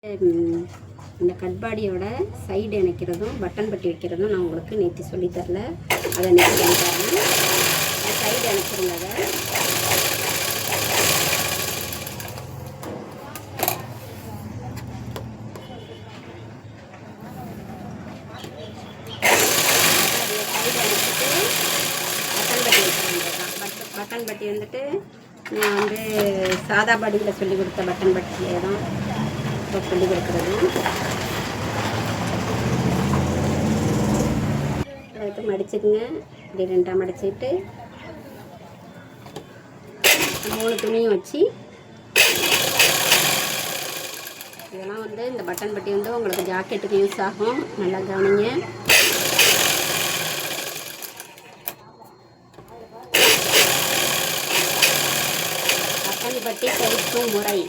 இந்த கட்பாடியோட side இணைக்கிறதும் button பட்டி வைக்கிறதும் நான் உங்களுக்கு நேற்று சொல்லித்தரல. அதை நேற்று சொல்லித்தரேன். சைடு இணைச்சிருங்க. அதை சைடு இணைச்சிட்டு பட்டன் பட்டி வைக்கிறேன். பட்டன் பட்டி வந்துட்டு நான் வந்து சாதா பாடியில் சொல்லி கொடுத்த பட்டன் பட்டியே தான் இப்போ சொல்லி கொடுக்குறது. அதுக்கு மடிச்சுக்குங்க. இப்படி ரெண்டாக மடிச்சுட்டு 3 துணியும் வச்சு இதெல்லாம் வந்து இந்த பட்டன் பட்டி வந்து உங்களுக்கு ஜாக்கெட்டுக்கு யூஸ் ஆகும். நல்லா கவனிங்க. பட்டன் பட்டி தைக்கும் முறை.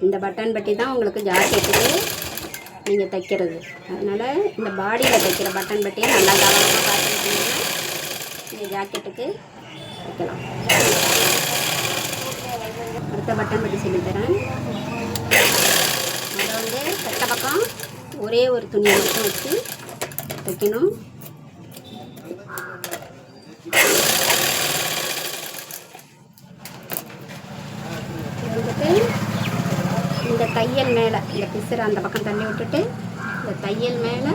இந்த பட்டன் பட்டி தான் உங்களுக்கு ஜாக்கெட்டுக்கு நீங்கள் தைக்கிறது. அதனால் இந்த பாடியில் தைக்கிற பட்டன் பட்டியை நல்லா கவனமாக பார்த்துக்கிட்டிங்கன்னா நீங்கள் ஜாக்கெட்டுக்கு தைக்கலாம். அடுத்த பட்டன் பட்டி சொல்லித்தரேன். அதை வந்து கட்ட பக்கம் ஒரே ஒரு துணியை மட்டும் வச்சு தைக்கணும். வந்துட்டு இந்த தையல் மேலே இந்த பிசுரை அந்த பக்கம் தள்ளி விட்டுட்டு இந்த தையல் மேலே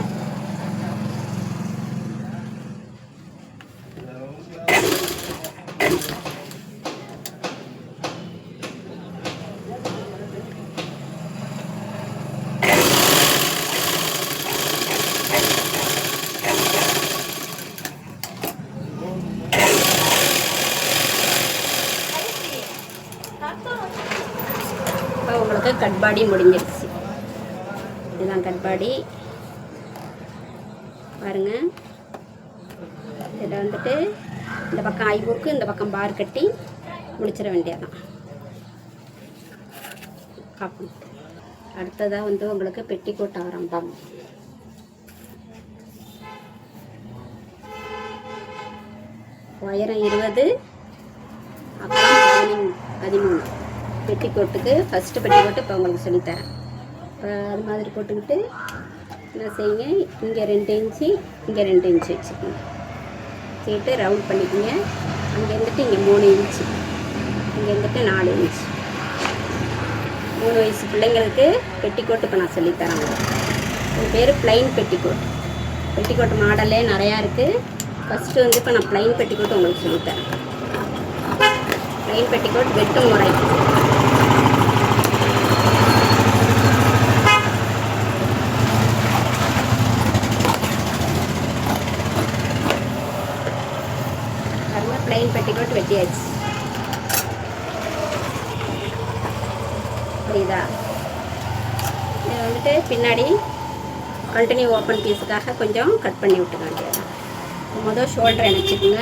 உங்களுக்கு கட்பாடி முடிஞ்சிருச்சு. இதுதான் கட்பாடி பாருங்க. இதில் வந்துட்டு இந்த பக்கம் ஐபுக்கு இந்த பக்கம் பார் கட்டி முடிச்சிட வேண்டியதான். அடுத்ததாக வந்து உங்களுக்கு பெட்டிக்கோட் ஆரம்பம். உயரம் 20, அப்புறம் 13. பெட்டிக்கோட்டுக்கு ஃபஸ்ட்டு பெட்டிக்கோட்டு இப்போ உங்களுக்கு சொல்லித்தரேன். இப்போ அது மாதிரி போட்டுக்கிட்டு என்ன செய்யுங்க, இங்கே 2 இன்ச்சு இங்கே 2 இன்ச்சு வச்சுக்கோங்க. வச்சுக்கிட்டு ரவுண்ட் பண்ணிக்கோங்க. அங்கே இருந்துட்டு இங்கே 3 இன்ச்சு, இங்கே இருந்துட்டு 4 இன்ச்சு. 3 வயசு பிள்ளைங்களுக்கு பெட்டிக்கோட்டு இப்போ நான் சொல்லித்தரேன். இது பேர் ப்ளைன் பெட்டிக்கோட். பெட்டிக்கோட் மாடலே நிறையா இருக்குது. ஃபஸ்ட்டு வந்து இப்போ நான் ப்ளைன் பெட்டிக்கோட் உங்களுக்கு சொல்லித்தரேன். ப்ளைன் பெட்டிக்கோட் வெட்டு முறை. ப்ளைன் பெட்டிக்கோட் வெட்டியாச்சு. புரியுதா? இதை வந்துட்டு பின்னாடி கண்டினியூ ஓப்பன் பீஸுக்காக கொஞ்சம் கட் பண்ணி விட்டுக்க வேண்டியது. முதல் ஷோல்டர் இணைச்சிக்கோங்க.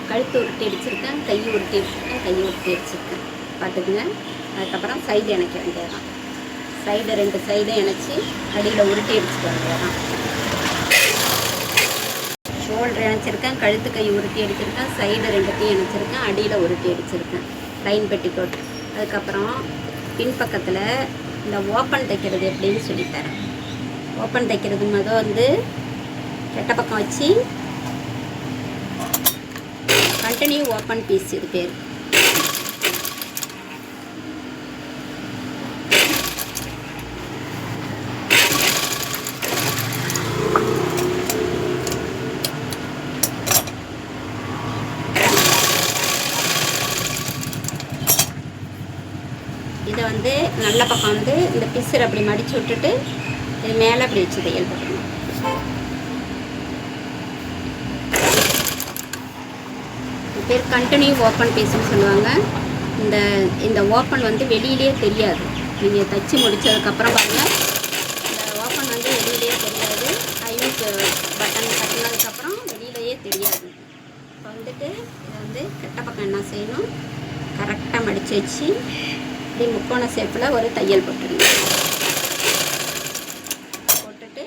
கழுத்து உருட்டி அடிச்சிருக்கேன், கை உருட்டி அடிச்சிருக்கேன் பார்த்துக்குங்க. அதுக்கப்புறம் சைடு இணைக்க வேண்டியதான். சைடு 2 சைடும் இணைச்சி அடியில் உருட்டி அடிச்சுக்க வேண்டியதான். ஷோல்டர் இணைச்சிருக்கேன், கழுத்து கை உருட்டி அடிச்சிருக்கேன், சைடு 2த்தையும் இணைச்சிருக்கேன், அடியில் உருட்டி அடிச்சிருக்கேன். Plain petticoat. அதுக்கப்புறம் பின்பக்கத்தில் இந்த ஓப்பன் தைக்கிறது எப்படின்னு சொல்லித்தரேன். ஓப்பன் தைக்கிறது வந்து கெட்ட பக்கம் வச்சு கண்டினியூ ஓப்பன் பீஸ் இது பேர். இதை வந்து நல்ல பக்கம் வந்து இந்த பிசுரை அப்படி மடித்து விட்டுட்டு இது மேலே அப்படி வச்சு தையல் போட்டுக்கணும். பேர் கண்டினியூ ஓப்பன் பீஸ்ன்னு சொல்லுவாங்க. இந்த ஓப்பன் வந்து வெளியிலே தெரியாது. நீங்கள் தைச்சி முடித்ததுக்கப்புறம் பாருங்கள், இந்த ஓப்பன் வந்து வெளியிலே தெரியாது. ஐயூஸ் பட்டன் கட்டினதுக்கப்புறம் வெளியிலேயே தெரியாது. இப்போ வந்துட்டு இதை வந்து கெட்ட பக்கம் என்ன செய்யணும், கரெக்டாக மடித்து வச்சு இப்படி முக்கோண ஷேப்பில் ஒரு தையல் போட்டுருங்க. போட்டுட்டு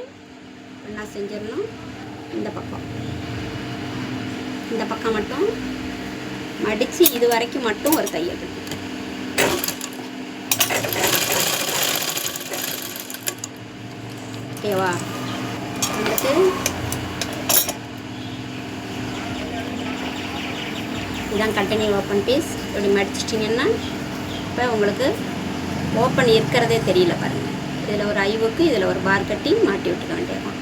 என்ன செஞ்சிடணும், இந்த பக்கம் இந்த பக்கம் மட்டும் மடித்து இது வரைக்கும் மட்டும் ஒரு தையல் பிடிக்கும். ஓகேவா? வந்துட்டு இதான் கண்டினியூ ஓப்பன் பீஸ். இப்படி மடிச்சிட்டிங்கன்னா இப்போ உங்களுக்கு ஓப்பன் இருக்கிறதே தெரியல பாருங்கள். இதில் ஒரு ஐவுக்கு இதில் ஒரு பார் கட்டி மாட்டி விட்டுக்க வேண்டியது.